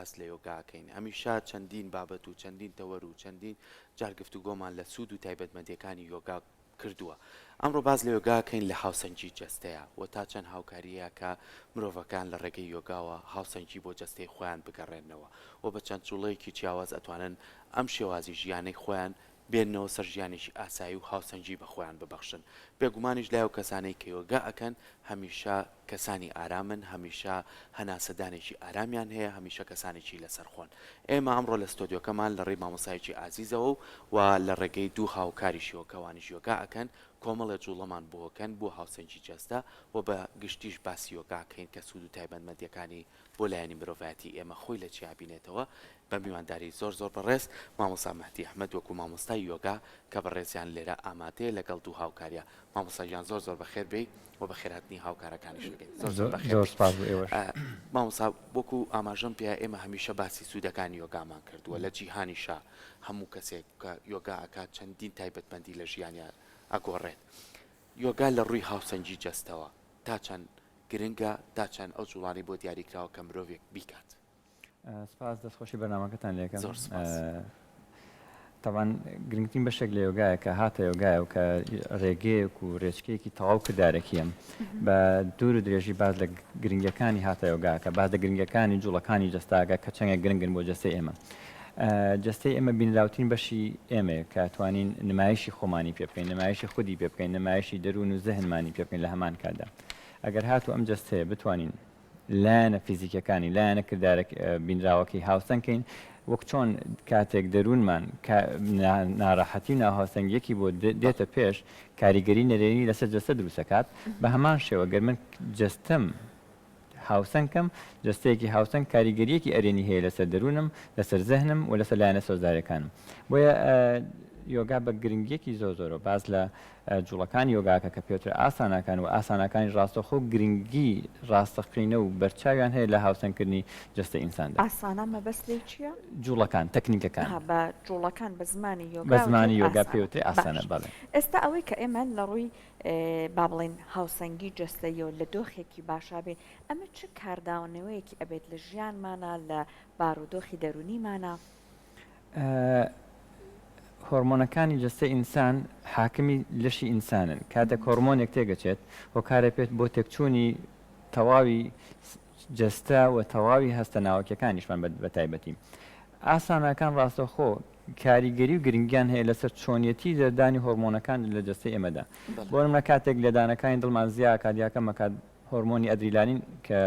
باس لە یۆگاکەین هەمیشا چەندین بابەت و چەندین تەوەر و چەندین جار گفتوگۆمان لە سوود و تایبەتمەندیەکانی یۆگا کردووە ئەمڕۆ باز لە یۆگاکەین لە هاوسەنگی جەستەیە و تا چەند هاوکاریە کە مرۆڤەکان لە ڕێگەی یۆگاوە هاوسەنگی بۆ جەستەی خۆیان بگەڕێنەوە و بە چەند جوڵەیەکی جیاواز ئەتوانن ئەم شێوازی ژیانەی خۆیان بێنەوە سەر ژیانێکی ئاسایی و هاوسەنگی بە خۆیان ببەخشن بێگومانیش لایەو کەسانەی کە یۆگا ئەکەن هەمیشە کەسانی ئارامن هەمیشە هەناسەدانێکی ئارامیان هەیە هەمیشە کەسانێکی لەسەرخۆن ئێمە ئەمڕۆ لە ستۆدیۆکەمان لە ڕێی مامۆسایەکی ئازیزەوە و لە ڕێگەی دوو هاوکاریش یۆگاوانیش یۆگا ئەکەن کۆمەڵە جوڵەمان بۆکەن بۆ هاوسەنگی جەستە و بە گشتیش باسی یۆگاکەین کە سوود و تایبەتمەندیەکانی بۆ لایەنی مرۆڤایەتی ئێمە خۆی لە چیا بینێتەوە بە میوانداری زۆر بەڕێز مامۆستا مەهدی ئەحمەد وەکو مامۆستای یۆگا کە بەڕێزیان لێرە ئامادەیە لەگەڵ دوو هاوکاریە مامۆستاجیان زۆر بەخێر بێی و بە خێراتنی هاوکارەکانیش بکەین زۆر سپاس بۆ ئێوەش مامۆستا وەکو ئاماژەم پێ ئێمە هەمیشە باسی سوودەکانی یۆگامان کردووە لە جیهانیشا هەموو کەسێک کە یۆگا ئەکات چەندین تایبەتمەندی لە ژیانیان ئەگۆڕێت یۆگا لە ڕووی هاوسەنگی جەستەوە تا چەند گرنگە تا چەند ئەو جوڵانی بۆ دیاریکراوە کە مرۆڤێک بیکات سپاس دەستخۆشی بەرنامەکەتان لێکم زۆر سپاس تاوان گرنگترین بەشێک لە یۆگایە کە هاتە یۆگایە و کە ڕێگەیەک و ڕێچکەیەکی تەواو کردارێکیم بە دوور و درێژی باز لە گرنگەکانی هاتە یۆگاکە باز لە گرنگەکانی جوڵەکانی جەستاگە کە چەندێک گرنگن بۆ جەستەی ئێمە جەستەی ئێمە بینراوترین بەشی ئێمە کە توانین نمایشی خۆمانی پێ بکەین نمایشی خودی پێ بکەین نمایشی دەروون و زەهنمانی پێ بکەین لە هەمان کاتدا ئەگەر هاتوو ئەم جەستەیە بتوانین لایەنە فیزیکەکانی لایەنە کردارێک بینراوەکەی هاوسەنگکەین وەک چۆن کاتێک دەروونمان ناڕەحەتی و ناهاوسەنگیەکی بۆ دێتە پێش کاریگەری نەرێنی لەسەر جەستە دروستەکات بە هەمان شێوە گەر من جەستەم هاوسەنگکەم جەستەیەکی هاوسەنگ کاریگەریەکی ئەرێنی هەیە لەسەر دەروونم لەسەر زەهنم و لەسەر لایەنە سۆزارەکانم بۆیە یۆگا بە گرنگیەکی زۆرە باز لە جوڵەکانی یۆگاکە کە پێوتر ئاسانەکان و ئاسانەکانی ڕاستەخۆ گرنگی ڕاستەقینە و بەرچاویان هەیە لە هاوسەنگکردنی جەستە ئینساندا ئاسانە مەبەست لێ چییە؟ جوڵەکان تەکنیکەکان بە جوڵەکان بە زمانی یۆگا بە زمانی یۆگا پێوتر ئاسانە بەڵێ ئێستا ئەوەی کە ئێمە لە ڕووی با بڵێن هاوسەنگی جەستەیەوە لە دۆخێکی باشا بێ ئەمە چه کارداونەوەیەکی ئەبێت لە ژیانمانە لە بارودۆخی دەرونیمانە؟ هۆرمۆنەکانی جەستە ئینسان حاکمی لەشی ئینسانن کاتێک هۆرمۆنێک تێگەچێت هۆکارە پێت بۆ تێکچوونی تەواوی جەستە و تەواوی هەستە ناوەکیەکانیشمان بە تایبەتی ئاسانەکان ڕاستەخۆ کاریگەری و گرنگیان هەیە لەسەر چۆنیەتی دەردانی هۆرمۆنەکان لە جەستەی ئێمەدا بۆ نمونە کاتێک لەدانەکانی دڵمان زیاد کادیاکە مەکات هۆرمۆنی ئەدریلانین کە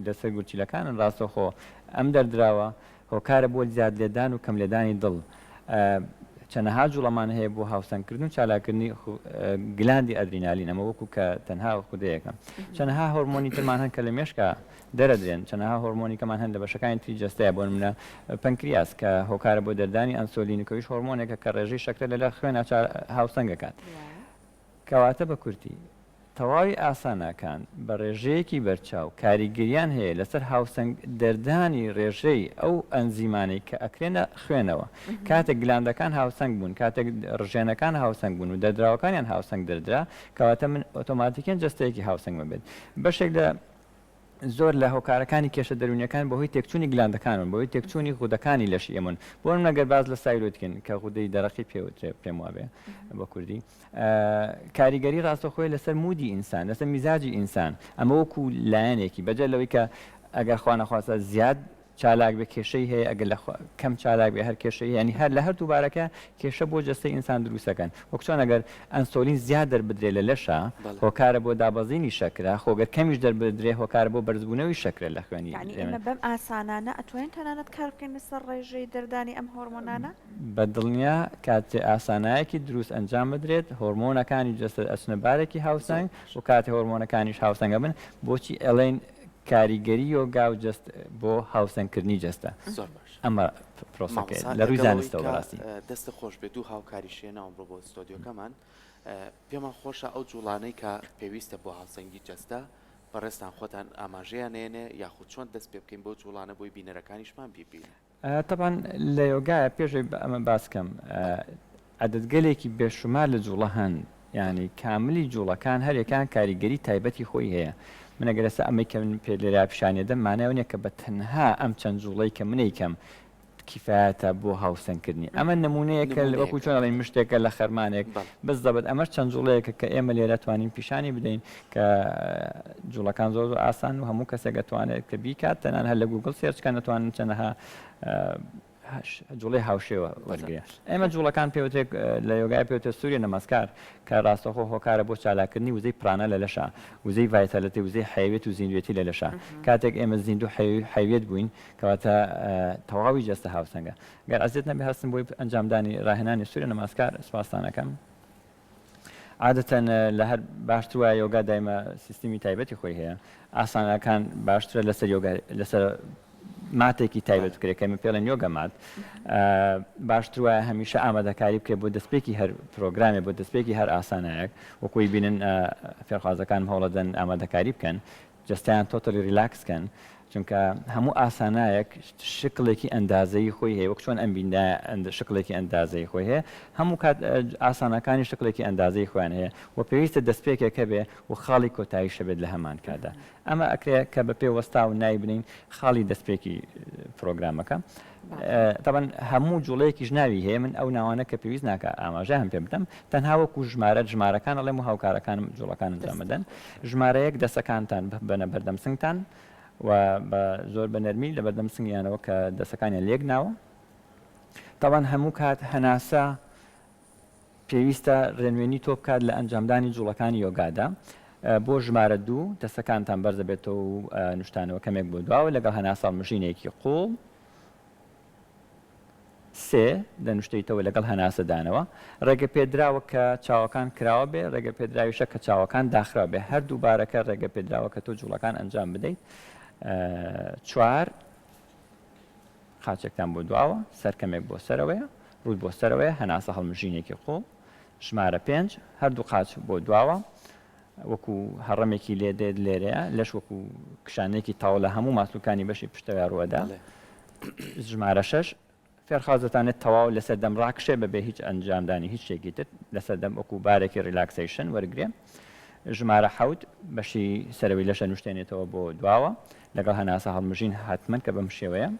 لەسەر گورچیلەکانن ڕاستەخۆ ئەم دەردراوە هۆکارە بۆ زیاد لێدان و کەم لێدانی دڵ چەنەها جوڵەمان هەیە بۆ هاوسەنگکردن و چالاکردنی گلاندی ئەدرینالین ئەمە وەکو کە تەنها خودەیەکە چەنەها هۆرمۆنی ترمان هەن کە لە مێشکە دەرەدرێن چەنەها هۆرمۆنیکەمان هەن لە بەشەکانی تری جەستەیە بۆ نمونە پەنکریاس کە هۆکارە بۆ دەردانی ئەنسۆلینیکەویش هۆرمۆنێکە کە ڕێژەی شەکرە لە خوێنە هاوسەنگەکات کەواتە بە کورتی تەواوی ئاسانەکان بە ڕێژەیەکی بەرچاو کاریگەریان هەیە لەسەر هاوسەنگ دەردانی ڕێژەی ئەو ئەنزیمانەی کە ئەکرێنە خوێنەوە کاتێک گلاندەکان هاوسەنگ بوون کاتێک ڕژێنەکان هاوسەنگ بوون و دەردراوەکانیان هاوسەنگ دەردرا کەواتە من ئۆتۆماتیکیان جەستەیەکی هاوسەنگمە بێت بەشێک لە زۆر لە هۆکارەکانی کێشە دەرونیەکان بەهۆی تێکچوونی گلاندەکانن بەهۆی تێکچوونی غودەکانی لەشی ئێمن بۆ نەگەر باز لە سایرۆتکن کە غودەی دەرەقی پێم وابێ بە کوردی کاریگەری ڕاستەخۆی لەسەر مودی ئینسان لەسەر میزاجی ئینسان ئەمە وەکو لایەنێکی بەجێ لەوەی کە ئەگەر خوا نەخواسە زیاد چالاک بە کێشەی هەیە ئەگەر لە کەم چالاک بێ هەر کێشەی ینی هەر لە هەردوو بارەکە کێشە بۆ جەستەی ئینسان دروستەکەن وەک چۆن ئەگەر ئەنسۆلین زیاد دەربدرێ لە لەشە هۆکارە بۆ دابەزینی شەکرە خۆگەر کەمیش دەربدرێ هۆکارە بۆ بەرزبوونەوەی شەکرە لە خوێنی ئێمە بەم ئاسانانە ئەتوانین تەنانەت کار بکەین لەسەر ڕێژەی دەردانی ئەم هۆرمۆنانە بە دڵنیا کاتێ ئاسانایەکی دروست ئەنجام بدرێت هۆرمۆنەکانی جەستە ئەچنەبارێکی هاوسەنگ و کاتێ هۆرمۆنەکانیش هاوسەنگە بن بۆچی ئەڵێن کاریگەری یۆگا و جەست بۆ هاوسەنگکردنی جەستە ئەمە پرۆسەکە لە ڕووی زانستەوە ڕاستی دەستە خۆش بێت و هاوکاری شوێنەوەم بۆ ستۆدیۆکەمان پێمان خۆشە ئەو جوڵانەی کە پێویستە بۆ هاوسەنگی جەستە بەڕێستان خۆتان ئاماژەیان نێنێ یاخود چۆن دەست پێ بکەین بۆ جوڵانە بۆی بینەرەکانیشمان بیبین تەبان لە یۆگایە پێشەی ئەمە باسکەم عەدەدگەلێکی بێشمار لە جوڵە هەن ینی کاملی جوڵەکان هەرێکان کاریگەری تایبەتی خۆی هەیە منەگەر ئێستا ئەمەی کە من پێ لێرا پیشانێدەم مانایەوە نییە کە بە تەنها ئەم چەند جوڵەی کە منیکەم کیفایەتە بۆ هاوسەنگکردنی ئەمە نمونەیەکە وەکو چۆن ئەڵێن مشتێکە لە خەرمانێک بەس دەبێت ئەمەش چەند جوڵەیەکە کە ئێمە لێرە توانین پیشانی بدەین کە جوڵەکان زۆر ئاسان و هەموو کەسێک دەتوانێت کە بیکات تەنان هەر لە گوگڵ سێرچکان دەتوانن چەندەها جوڵی هاوشێوە وەرگێ ئێمە جوڵەکان پێوتێک لە یۆگای پێوتە سووریە نەماسکار کە ڕاستەخۆ هۆکارە بۆ چالاکردنی وزەی پرانە لە لەشە وزەی ڤایتالەتی وزەی حیوێت و زیندوێتی لە لەشە کاتێک ئێمە زیندوو حیوێت بووین کەواتە تەواوی جەستە هاوسەنگە گەر ئەزیێت نەبێ هەستم بۆی ئەنجامدانی ڕاهێنانی سووریە نەماسکار سپاسانەکەم عادەتەن لە هەر باشتر وایە یۆگا دایمە سیستمی تایبەتی خۆی هەیە ئاسانەکان باشترە لەسەر یۆگا لەسەر ماتێکی تایبەت بکرێت کە من پێڵێن یۆگا مات باشتر وایە هەمیشە ئامادەکاری بکرێت بۆ دەستپێکی هەر پرۆگرامێ بۆ دەستپێکی هەر ئاسانایەک وەکوی بینن فێرخوازەکان هەوڵەدەن ئامادەکاری بکەن جستیان تۆتەلی ریلاکسکەن چونکە هەموو ئاسانایەک شکلێکی ئەندازەی خۆی هەیە وەک چۆن ئەم بیندا شکلێکی ئەندازەی خۆی هەیە هەموو کات ئاسانەکانی شکلێکی ئەندازەی خۆیان هەیە و پێویستە دەستپێکێکە بێ و خاڵی کۆتایی شەبێت لە هەمان کادا ئەمە ئەکرێت کە بە پێ وەستا و نای بنین خاڵی دەستپێکی پرۆگرامەکە طبعا هەموو جوڵەیەکیش ناوی هەیە من ئەو ناوانە کە پێویست ناکە ئاماژە هەم پێ بدەم تەنها وەکو ژمارەکان ئەڵێم و هاوکارەکانم جوڵەکان ئەنجام بدەن ژمارەیەک دەسەکانتان بنە بەردەم سنگتان و بە زۆر بە نەرمی لە بەردەم سنگیانەوە کە دەسەکانیان لێک ناوە تاوان هەموو کات هەناسە پێویستە ڕێنوێنی تۆ بکات لە ئەنجامدانی جوڵەکانی یۆگادا بۆ ژمارە 2 دەسەکانتان بەرز دەبێتەوە و نوشتانەوە کەمێک بۆ دواوە لەگەڵ هەناساڵ مژینێکی قوڵ 3 دەنوشتیتەوە لەگەڵ هەناسەدانەوە ڕێگە پێدراوە کە چاوەکان کراوە بێ ڕێگە پێدراویشە کە چاوەکان داخرا بێ هەردوو بارەکە ڕێگە پێدراوە کە تۆ جوڵەکان ئەنجام بدەیت 4 خاچێکتان بۆ دواوە سەرکەمێک بۆ سەرەوەیە ڕوود بۆ سەرەوەیە هەناسە هەڵمژینێکی قوڵ ژمارە 5 هەردوو قاچ بۆ دواوە وەکو هەڕەمێکی لێ دێت لێرەیە لەش وەکو کشانێکی تاوە لە هەموو ماسوولکانی بەشی پشتەوە ڕوەدا ژمارە 6 فێرخوازتانێت تەواو لەسەر دەم ڕاکشێ بەبێ هیچ ئەنجامدانی هیچ شتێکی تر لەسەر دەم وەکو بارێکی ریلاکسیشن وەرگێ ژمارە 7 بەشی سەرەوەی لەشە نوشتێنێتەوە بۆ دواوە لەگەڵ هەناسە هەڵمژین حتمەن کە بەم شێوەیە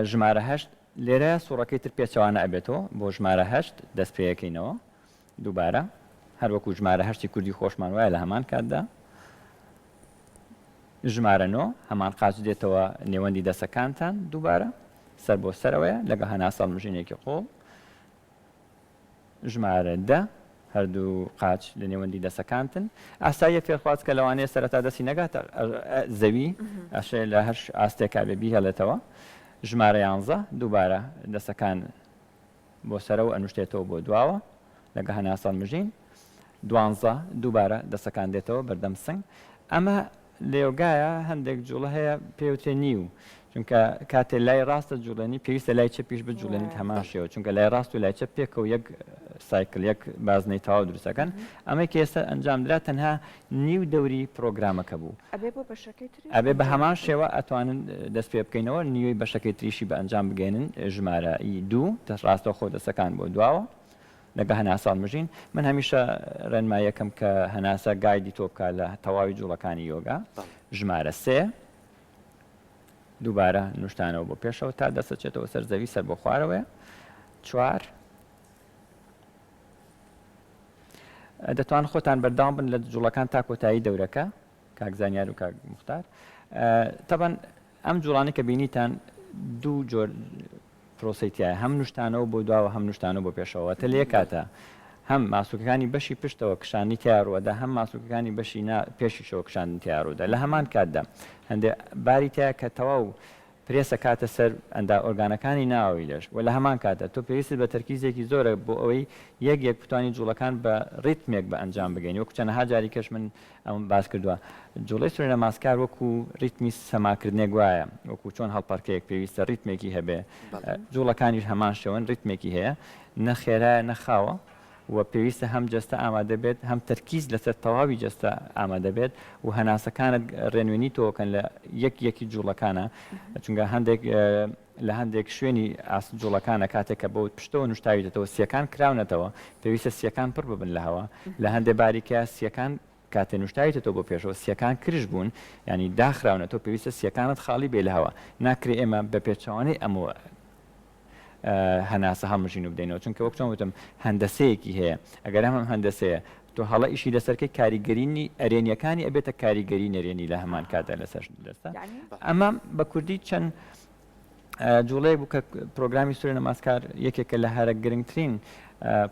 ژمارە 8 لێرە سوڕەکەی تر پێچەوانە ئەبێتەوە بۆ ژمارە 8 دەست پێەکەینەوە دووبارە هەروەکو ژمارە 8 کوردی خۆشمان وایە لە هەمان کاتدا ژمارە 9 هەمان قاچ دێتەوە نێوەندی دەسەکانتان دووبارە سەر بۆ سەرەوەیە لەگە هەناساڵ مژینێکی قۆڵ ژمارە 10 هەردوو قاچ لە نێوەندی دەسەکانتن ئاساییە فێرخواز کە لەوانەیە سەرەتا دەستی نەگاتە زەوی ئەشێ لە هەر ئاستێکا بێ بیهێڵێتەوە ژمارە 11 دووبارە دەسەکان بۆ سەرەوە ئەنوشتێتەوە بۆ دواوە لەگە هەناساڵ مژین 12 دووبارە دەسەکان دێتەوە بەردەم سنگ ئەمە لە یۆگایە هەندێک جوڵە هەیە پێوتێ نیو چونکە کاتێ لای ڕاستە جوڵێنی پێویستە لای چە پیش بجوڵێنیت هەمان شێوە چونکە لای ڕاست و لای چە پێکە و یەک سایکل یەک بازنەی تاوا دروستەکەن ئەمە کە ئێستا ئەنجامدرا تەنها نیو دەوری پرۆگرامەکە بوو ئەبێ بە هەمان شێوە ئەتوانن دەست پێ بکەینەوە نیوەی بەشەکەی تریشی بە ئەنجام بگەێنن ژمارە 2 ڕاستە خۆ دەستەکان بۆ دواوە لەگە هەناساڵ مژین من هەمیشە ڕێنما یەکەم کە هەناسە گایدی تۆ بکات لە تەواوی جوڵەکانی یۆگا ژمارە 3 دووبارە نوشتانەوە بۆ پێشەوە تا دەسەچێتەوە سەر زەوی سەر بۆ خوارەوەیە 4 دەتوان خۆتان بەرداوام بن لە جوڵەکان تا کۆتایی دەورەکە کاکزانیار و کاک موختار تەبەن ئەم جوڵانی کە بینیتان دوو جۆر پرۆسەیتیایە هەم نوشتانەوە بۆ دواوە هەم نوشتانەوە بۆ پێشەوە تە لێ کاتە هەم ماسوولەکانی بەشی پشتەوە کشانی تیاڕوەدا هەم ماسوولەکانی بەشی پێشیشەوە کشاندن تیاڕوودا لە هەمان کاتدا هەندێک باری تایە کە تەواو پرێسە کاتە سەر ئەندا ئۆرگانەکانی ناوی لەش و لە هەمان کاتە تۆ پێویست بە تەرکیزێکی زۆرە بۆ ئەوەی یەک بتوانانی جوڵەکان بە ڕیتمێک بە ئەنجام بگەین وەکو چەندەها جاری کەش من ئەم باس کردووە جوڵەی سورە ماسکار وەکو ڕیتمی سەماکردنێک وایە وەکو چۆن هەڵپەرکەیەک پێویستە ڕیتمێکی هەبێ جوڵەکانیش هەمان شێوەن ڕیتمێکی هەیە نەخێرایە نەخاوە و پێویستە هەم جەستە ئامادە بێت هەم تەرکیز لەسەر تەواوی جەستە ئامادە بێت و هەناسەکانت ڕێنوێنی تۆکەن لە یەکی جوڵەکانە چونکە لە هەندێک شوێنی جوڵەکانە کاتێک کە بۆ پشتەوە نوشتاویێتەوە سیەکان کراونەتەوە پێویستە سیەکان پڕ ببن لە هەوا لە هەندێک باریکە سیەکان کاتێ نوشتایتە تۆ بۆ پێشەوە سیەکان کرش بوون ینی داخراونە تۆ پێویستە سیەکانت خاڵی بێ لە هەوا ناکرێ ئێمە بە پێچوانەی ئەمەوە هەناسە هەڵمژین و بدەینەوە چونکە وەک چۆن وتم هەندەسەیەکی هەیە ئەگەر ئەم هەندەسەیە تۆ هەڵە ئیشی لەسەرکەی کاریگەرینی ئەرێنیەکانی ئەبێتە کاریگەری نەرێنی لە هەمان کاتە لەسەر دەستە ئەمە بە کوردی چەند جوڵەیە بوو کە پرۆگرامی سورە نەمازکار یەکێکە لە هەرە گرنگترین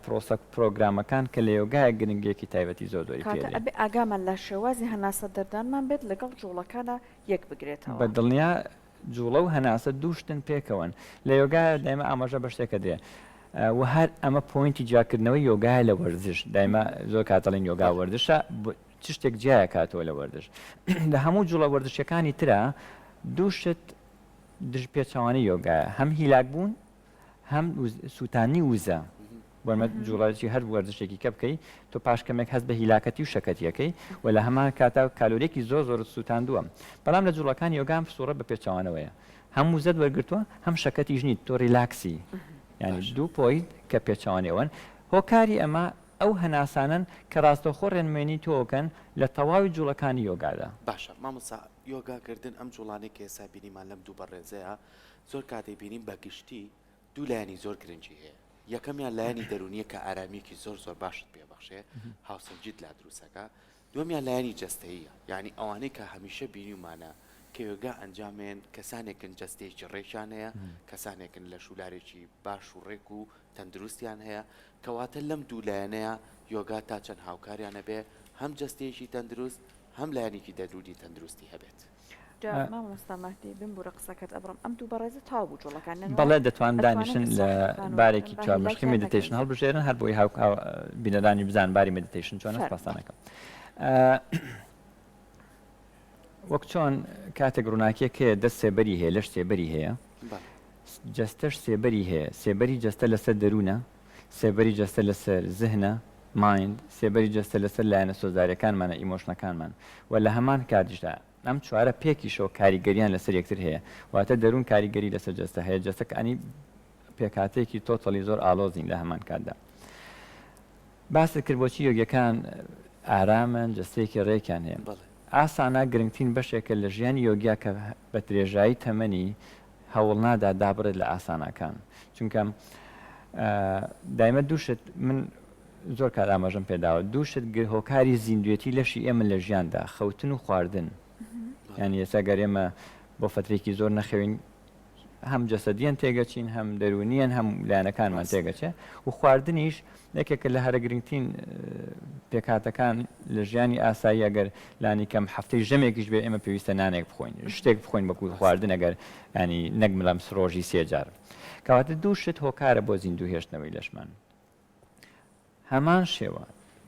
پرۆسە پرۆگرامەکان کە لە یۆگایە گرنگێکی تایبەتی زۆر زۆری پێ ئەبێ ئاگامان لە شێوازی هەناسە دەردانمان بێت لەگەڵ جوڵەکانە یەک بگرێتەوە بە دڵنیا جوڵە و هەناسە دووشتن پێکەوەن لە یۆگایە دایمە ئاماژە بە شتێکە درێ و هەر ئەمە پۆینتی جاکردنەوەی یۆگایە لە وەرزش دایمە زۆر کاتەڵین یۆگا وەردشە چ شتێک جیایە کاتەوە لە وەردش لە هەموو جوڵە وەردشەکانی ترە دووشت دژ پێچوانی یۆگایە هەم هیلاک بوون هەم سووتانی وزە بۆمە جوڵاتی هەر وەردشێکی کە بکەی تۆ پاشکەمێک هەست بە هیلاکەتی و شەکەتیەکەی و لە هەمان کاتا کالۆرێکی زۆر زۆر سووتاندووە بەڵام لە جوڵەکانی یۆگام سوورە بە پێچوانەوەیە هەم وزت وەرگرتووە هەم شەکەتی ژنیت تۆ ریلاکسی ینی دوو پۆی کە پێچوانەوەن هۆکاری ئەمە ئەو هەناسانن کە ڕاستەوخۆ ڕێنمێنی تۆکەن لە تەواوی جوڵەکانی یۆگادا باشە مامۆستا یۆگاکردن ئەم جوڵانەی کە ئێستا بینیمان لەم دوو بەڕێزەیە زۆر کاتێک بینیم بە گشتی دوو لایەنی زۆر گرنگی هەیە یەکەمیان لایەنی دەرونیە کە ئارامیەکی زۆر زۆر باشت پێبەخشێ هاوسەنجیت لا دروستەکە دووەمیان لایەنی جەستەییە یعنی ئەوانەی کە هەمیشە بینیمانە کە یۆگا ئەنجامێن کەسانێکن جەستەیەکی ڕێکیان هەیە کەسانێکن لە شولارێکی باش و ڕێک و تەندروستیان هەیە کەواتە لەم دوو لایەنەیە یۆگا تا چەند هاوکاریانە بێ هەم جەستەیەکی تەندروست هەم لایەنێکی دەرونی تەندروستی هەبێت مامۆستاماتی بم بوو قسەکەت ئەبڕم ئەم دوو بەڕێزە تاو بوو جوڵەکان بەڵێ دەتوان دانیشن لە بارێکی چوارمەشقی مدیتیشن هەڵبژێرن هەر بۆی بینەدانی بزان باری مدیتیشن چۆن پاسانەکەم وەک چۆن کاتێک ڕووناکیەک هەیە دەست سێبەری هەیە لەش سێبەری هەیە جەستەش سێبەری هەیە سێبەری جەستە لەسەر دەروونە سێبەری جەستە لەسەر زهنە مایند سێبەری جەستە لەسەر لایەنە سۆزاریەکانمانە ئیمۆشنەکانمان و لە هەمان کاتیشدا ئەم چوارە پێکیشەوە کاریگەریان لەسەر یەکتر هەیە واتە دەروون کاریگەری لەسەر جەستە هەیە جەستەکانی پێکاتێکی تۆتەڵی زۆر ئالۆزین لە هەمان کاتدا باست کرد بۆچی یۆگیەکان ئارامن جەستەیەکی ڕێکیان هەیە ئاسانە گرنگترین بەشێکە لە ژیانی یۆگیا کە بە درێژایی تەمەنی هەوڵ نادا دابڕێت لە ئاسانەکان چونکە دایمە دووشت من زۆر کار ئاماژەم پێداوە دووشت هۆکاری زیندوێتی لەشی ئێمە لە ژیاندا خەوتن و خواردن یعنی ئێستا گەر ئێمە بۆ فترێکی زۆر نەخەوین هەم جەسەدیان تێگەچین هەم دەرونیان هەم لایەنەکانمان تێگەچێ و خواردنیش یەکێکە لە هەرە گرنگترین پێکاتەکان لە ژیانی ئاسایی ئەگەر لانی کەم هەفتەی ژەمێکیش بێ ئێمە پێویستە نانێک بخۆین شتێک بخۆین بەکو خواردن ئەگەر ینی نەکمەڵام سڕۆژی سێجار کەواتە دوو شت هۆکارە بۆ زیندوو هێشتنەوەی لەشمان هەمان شێوە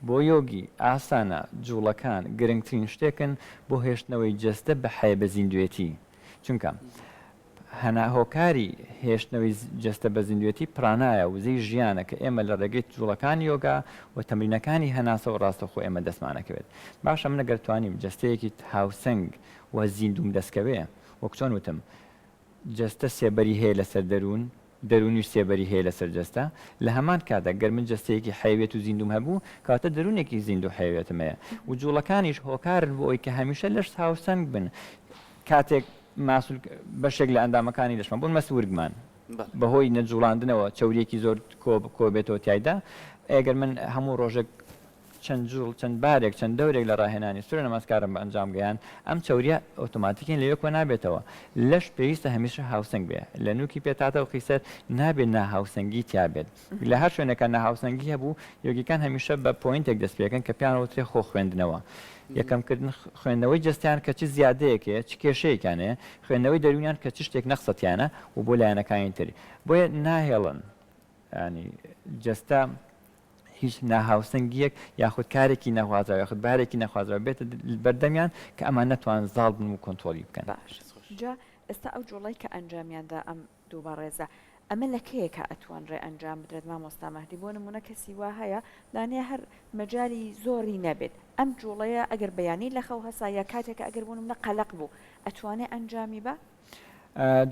بۆ یۆگی ئاسانە جوڵەکان گرنگترین شتێکن بۆ هێشتنەوەی جەستە بە حەیە بە زیندوێتی چونکە هەناهۆکاری هێشتنەوەی جەستە بە زیندوێتی پرانایە وزەی ژیانە کە ئێمە لە ڕێگەی جوڵەکانی یۆگا و تەمرینەکانی هەناسە و ڕاستەخۆ ئێمە دەستمانەکەوێت باشە من نەگەرتوانیم جەستەیەکی هاوسنگ و زیندوم دەستکەوێ وەک چۆن وتم جەستە سێبەری هەیە لەسەر دەروون دەرونیش سێبەری هەیە لەسەر جەستە لە هەمان کاتە گەر من جەستەیەکی حەیوێت و زیندوم هەبوو کاتە دەرونێکی زیندوو حەیوێتمەیە و جوڵەکانیش هۆکارن بۆ ئەوی کە هەمیشە لەش هاوسنگ بن کاتێک ماسول بەشێک لە ئەندامەکانی لەشمان بوون مەسوورگمان بەهۆی نەجوڵاندنەوە چەوریەکی زۆر کۆبێتەوە تایدا ئەگەر من هەموو ڕۆژێک چەند جوڵ چەند بارێک چەند دەورێک لە ڕاهێنانی سورە نەمازکارم بە ئەنجام گەیان ئەم چەوریە ئۆتۆماتیکین لە یەکەوە نابێتەوە لەش پێویستە هەمیشە هاوسنگ بێ لە نوکی پێتاتەوە قیسەر نابێت ناهاوسنگی تیابێت لە هەر شوێنەکە ناهاوسنگی هەبوو یۆگیکان هەمیشە بە پۆینتێک دەست پێکەن کە پیانەوەترێ خۆ خوێندنەوە یەکەمکردن خوێندنەوەی جستیان کە چ زیادەیەکێ چ کێشەیەکانەیە خوێندنەوەی دەرونیان کە چ شتێک نەخسەتیانە و بۆ لایەنەکانی تری بۆیە ناهێڵن ینی جەستە هیچ ناهاوسنگیەک یاخود کارێکی نەخوازراوە یاخود بارێکی نەخوازراوە بێتە بەردەمیان کە ئەمان نەتوان زاڵ بن و کۆنتۆلی بکەن باش جا ئێستا ئەو جوڵەی کە ئەنجامیاندا ئەم دووبە ڕێزە ئەمە لە کەیەکە ئەتوانرێ ئەنجام بدرێت مامۆستا مەهدی بۆ نمونە کەسی وا هەیە لانەیە هەر مەجای زۆری نەبێت ئەم جوڵەیە ئەگەر بەیانی لە خەو هەسا یا کاتێکە ئەگەر بوونم لە قەلق بوو ئەتوانێ ئەنجامی بە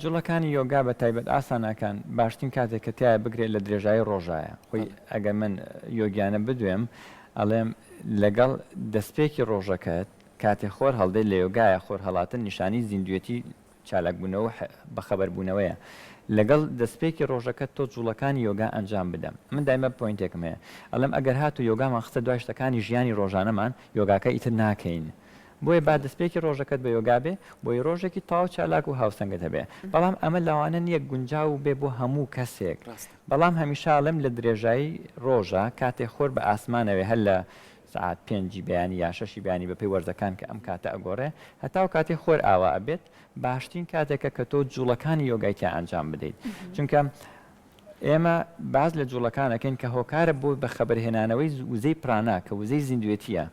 جوڵەکانی یۆگا بە تایبەت ئاسانەکان باشترین کاتێک کە تایە بگرێت لە درێژایی ڕۆژایە خۆی ئەگەر من یۆگیانە بدوێم ئەڵێم لەگەڵ دەستپێکی ڕۆژەکەت کاتێ خۆر هەڵدەیت لە یۆگایە خۆر هەڵاتن نیشانی زیندوێتی چالاکبوونەوە بەخەبەربوونەوەیە لەگەڵ دەستپێکی ڕۆژەکە تۆ جوڵەکانی یۆگا ئەنجام بدەم من دایمە پوینتێکم هەیە ئەڵم ئەگەر هاتو یۆگامان خستە دوای شتەکانی ژیانی ڕۆژانەمان یۆگاکە ئیتر ناکەین بۆیە با دەستپێکی ڕۆژەکەت بە یۆگا بێ بۆی ڕۆژێکی تاو چالاک و هاوسەنگت هەبێ بەڵام ئەمە لەوانە نییە گونجاو بێ بۆ هەموو کەسێک بەڵام هەمیشاڵم لە درێژایی ڕۆژە کاتێک خۆر بە ئاسمانەوێ هەر لە سعات 5 بیانی یا 6 بیانی بەپی وەرزەکان کە ئەم کاتە ئەگۆڕێ هەتاو کاتێک خۆر ئاوا ئەبێت باشترین کاتێکە کە تۆ جوڵەکانی یۆگایتیا ئەنجام بدەیت چونکە ئێمە باز لە جوڵەکانەکەین کە هۆکارە بۆ بە خەبەرهێنانەوەی وزەی پرانا کە وزەی زیندوێتیە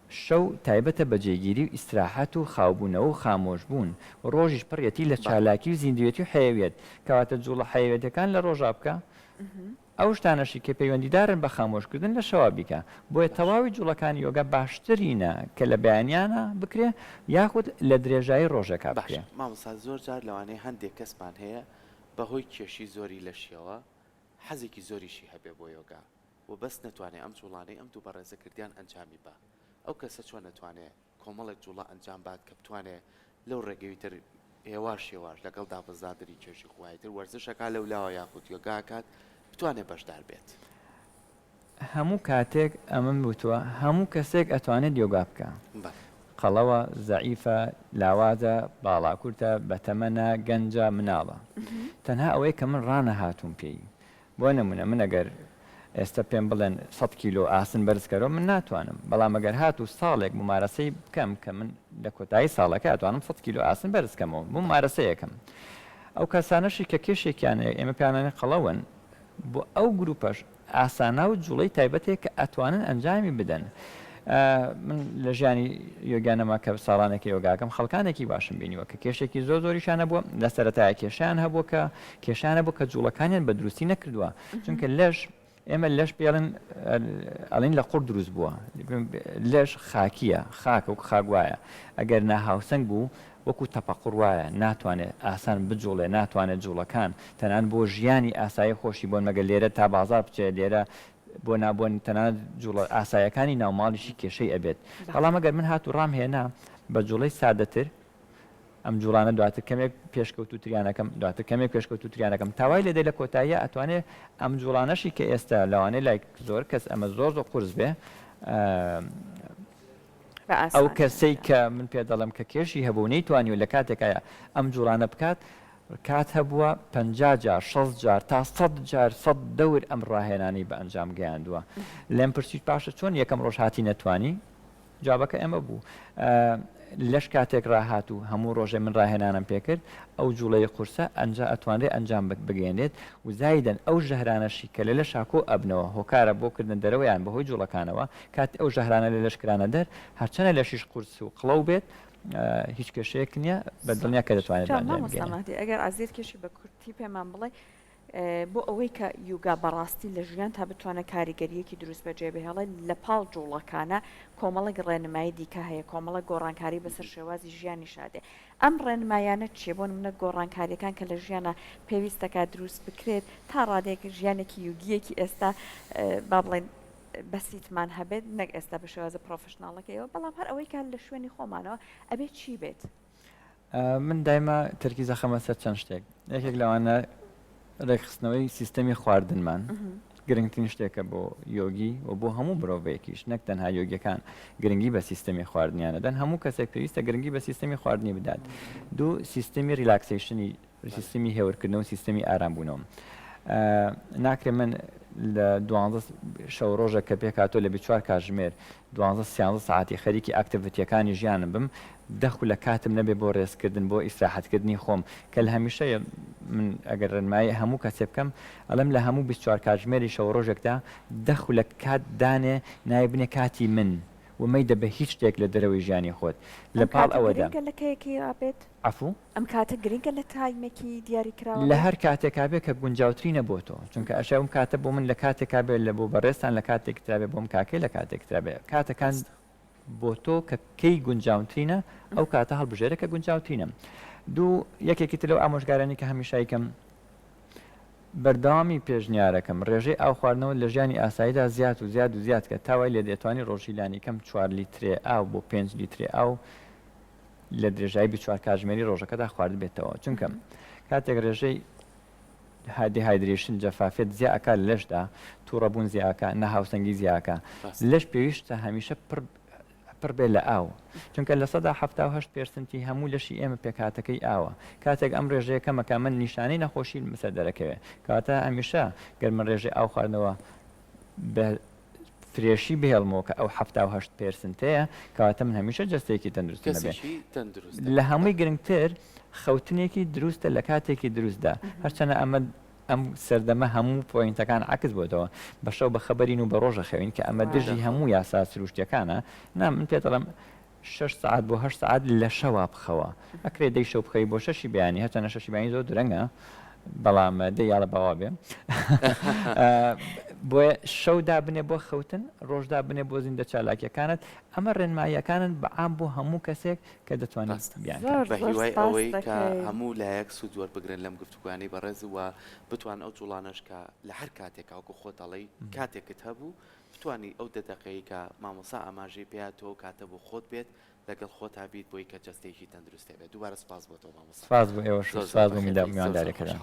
شەو تایبەتە بە جێگیری و ئیسراحەت و خاوبوونەوە و خامۆش بوون ڕۆژیش پڕەتی لە چالاکی و زیندوێتی و حەیەوێت کەواتە جوڵە حەیەوێتەکان لە ڕۆژا بکە ئەو شتانەشی کە پەیوەندیدارن بە خامۆشکردن لە شەوا بیکە بۆیە تەواوی جوڵەکانی یۆگا باشترینە کە لە بەیانیانە بکرێ یاخود لە درێژایی ڕۆژەکە بکرێ مامۆستا زۆر جار لەوانەیە هەندێک کەسمان هەیە بەهۆی کێشی زۆری لە شیەوە حەزێکی زۆریشی هەبێ بۆ یۆگا و بەس نەتوانێت ئەم جوڵانەی ئەم دوو بەڕێزەکردیان ئەنجامی بە ئەو کەسە چۆن نەتوانێت کۆمەڵێک جوڵە ئەنجام بات کە بتوانێت لەو ڕێگەویتر هێواش لەگەڵ دابەزادری کێشی خوایتر وەرزشەکە لەو لاوە یاخود یۆگاکات بتوانێت بەشدار بێت هەموو کاتێک ئەمەم وتووە هەموو کەسێک ئەتوانێت یۆگا بکە قەڵەوە زەعیفە لاوازە باڵاکورتە بەتەمەنە گەنجە مناڵە تەنها ئەوەی کە من ڕانەهاتوم پێی بۆ نمونە من ئەگەر ئێستا پێم بڵێن 100 کیلۆ ئاسن بەرزکەرەوە من ناتوانم بەڵام ئەگەر هات و ساڵێک ممارەسەی بکەم کە من لە کۆتایی ساڵەکە ئەتوانم 100 کیلۆ ئاسن بەرزکەمەوە ممارەسەیەکەم ئەو کەسانەشی کە کێشێکیان ئێمە پیانانە قەڵەون بۆ ئەو گروپەش ئاسانە و جوڵەی تایبەتێک کە ئەتوانن ئەنجامی بدەن من لە ژیانی یۆگانەما کە ساڵانێکی یۆگاکەم خەڵکانێکی باشم بینیوە کە کێشێکی زۆریشانە بووە لە سەرەتای کێشیان هەبوو کە کێشانە بوو کە جوڵەکانیان بە دروستی نەکردووە چونکە لەش ئێمە لەش پێڵن ئەڵین لە قوڕ دروست بووە لەش خاکیە خاکە و خاگوایە ئەگەر ناهاوسنگ بوو وەکو تەپەقڕ وایە ناتوانێت ئاسان بجوڵێ ناتوانێت جوڵەکان تەنان بۆ ژیانی ئاسایی خۆشی بۆن مەگە لێرە تا بازار بچێت لێرە بۆ نابوون تەنان جوڵە ئاسایەکانی ناوماڵیشی کێشەی ئەبێت بەڵام ئەگەر من هات و ڕام هێنا بە جوڵەی سادەتر ئەم جوڵانە دواتر کەمێک پێشکەوتوتریانەکەم دواتر کەمێک پێشکەوتوتریانەکەم تاوای لە دەی لە کۆتاییە ئەتوانێت ئەم جوڵانەشی کە ئێستا لەوانەیە لای زۆر کەس ئەمە زۆر قورس بێ ئەو کەسەی کە من پێ دەڵم کە کێشی هەبوو نەیتوانی و لە کاتێکایە ئەم جوڵانە بکات کات هەبووە 50 جار 60 جار تا 100 جار 100 دەور ئەم ڕاهێنانی بە ئەنجام گەیاندووە لێم پرسیت پاشە چۆن یەکەم ڕۆژ هاتی نەتوانی جوابەکە ئەمە بوو لەش کاتێک ڕاهات و هەموو ڕۆژێ من ڕاهێنانم پێکرد ئەو جوڵەی قورسە ئەتوانرێت ئەنجام بگەێنێت و زایدەن ئەو ژەهرانەشی کە لە شاکۆ ئەبنەوە هۆکارە بۆکردن دەرەوەیان بەهۆی جوڵەکانەوە کات ئەو ژەهرانە لە لەشکرانە دەر هەرچەنە لە شیش قورس و قڵەو بێت هیچ کێشەیەک نییە بە دڵنیا کە دەتوانێت ئەگەر ئازیێت کێشی بە کورتی پێمان بڵێ بۆ ئەوەی کە یوگا بەڕاستی لە ژیان تا بتوانە کاریگەریەکی دروست بەجێ بهێڵێ لە پاڵ جوڵەکانە کۆمەڵک ڕێنمایی دیکە هەیە کۆمەڵە گۆڕانکاری بەسەر شێوازی ژیانی شادێ ئەم ڕێنمایانە چیە بۆ منە گۆڕانکاریەکان کە لە ژیانە پێویستەکە دروست بکرێت تا ڕادێک ژیانێکی یوگیەکی ئێستا با بڵێن بەسیتمان هەبێت نەک ئێستا بە شێوازە پرۆفشناڵەکەیەوە بەڵام هەر ئەوەی کە لە شوێنی خۆمانەوە ئەبێت چی بێت من دایما تەرکیزە خەمە سەر چەند شتێک یەکێک لەوانە ڕێکخستنەوەی سیستەمی خواردنمان گرنگترین شتێکە بۆ یۆگی و بۆ هەموو مرۆڤەیەکیش نەک تەنها یۆگیەکان گرنگی بە سیستەمی خواردنیانە دەن هەموو کەسێک پێویستە گرنگی بە سیستەمی خواردنی بدات دوو سیستەمی ریلاکسیشنی سیستەمی هێورکردنەوە و سیستەمی ئارامبوونەوە ناکرێ من لە 12 شەو ڕۆژە کە پێکاتۆ لە 24 کاتژمێر 12 ساعتی خەریکی ئاکتیڤیتیەکانی ژیانم بم دەخو لە کاتم نەبێ بۆ ڕێزکردن بۆ ئیسراحەتکردنی خۆم کە لە هەمیشەیە من ئەگەر ڕێنمایی هەموو کەسێ بکەم ئەڵم لە هەموو 24 کاتژمێری شەو ڕۆژێکدا دەخو لە کات دانێ نای بنێ کاتی من ومەی دەبە هیچ شتێک لە دەرەوەی ژیانی خۆت لە پاڵ ئەوەدا ئەفو ئەم کاتە گرنگە لە تایمێکی دیاریکراوە لە هەر کاتێکا بێ کە گونجاوترینە بۆ تۆ چونکە ئەشەم کاتە بۆ من لە کاتێکا بێت لە بۆ بەڕێستان لە کاتێک ترابێ بۆم کاکەی لە کاتێک ترابێ کاتەکان بۆ تۆ کە کەی گونجاوترینە ئەو کاتە هەڵبژێرە کە گونجاوترینە دوو یەکێکی تر لەو ئامۆژگارانی کە هەمیشایکەم بەردەوامی پێشنیارەکەم ڕێژەی ئاو خواردنەوە لە ژیانی ئاساییدا زیاد و زیاد و زیاد کە تاوای لێ دەتوانانی ڕۆژیلانی کەم 4 لیترێ ئاو بۆ 5 لیترێ ئاو لە درێژایی بچوار کاتژمێری ڕۆژەکەدا خوارد بێتەوە چونکە کاتێک ڕێژەی هایدریشن جەفافێت زیاکە لەشدا تووڕەبوون زیاکە نەهاوسەنگی زیاکە لەش پێویستە هەمیشە پڕ بێ لە ئاو چونکە لە 1970% هەموو لەشی ئێمە پێکاتەکەی ئاوە کاتێک ئەم ڕێژەیە کەمەکە من نیشانەی نەخۆشی مەسەر دەرەکەوێت کاتە هەمیشە گەرمە ڕێژەی ئاو خواردنەوە بە فرێشی بهێڵمەوە کە ئەو 78%ەیە کەواتە من هەمیشە جستێکی تەندروست نەبێ لە هەمووی گرنگتر خەوتنێکی دروستە لە کاتێکی دروستدا هەرچەنە ئەم سەردەمە هەموو پۆینتەکان عکس بۆتەوە بەشەو بە خەبەرین و بە ڕۆژە خەوین کە ئەمە دژی هەموو یاسا سروشتیەکانە من پێ دەڵێم 6 ساعت بۆ 8 ساعت لە شەوا بخەوە ئەکرێ دەی شەو بخەی بۆ 6 بیانی هەچەنە 6 بیانی زۆر درەنگە بەڵام دەیاڵە بەوا بێ بۆیە شەودا بنێ بۆ خەوتن ڕۆژدا بنێ بۆ زیندە چالاکیەکانت ئەمە ڕێنماییەکانن بەعام بۆ هەموو کەسێک کە دەتوانێت بیان بە هیوای ئەوەی کە هەموو لایەک سوود وەربگرن لەم گفتوگویانەی بەڕێز وە بتوان ئەو جوڵانەش کە لە هەر کاتێک ئەوکو خۆت دەڵێی کاتێکت هەبوو بتوانی ئەو دەدەقەیە کە مامۆسا ئاماژەی پێیاتەوە کاتە بۆ خۆت بێت لەگەڵ خۆت هابیت بۆی کە جستێکی تەندروستێ بێت دووبارە سپاس بۆ تۆ مامۆستا سپاس بۆ ئێوە سپاس بۆ میواندارێکەکە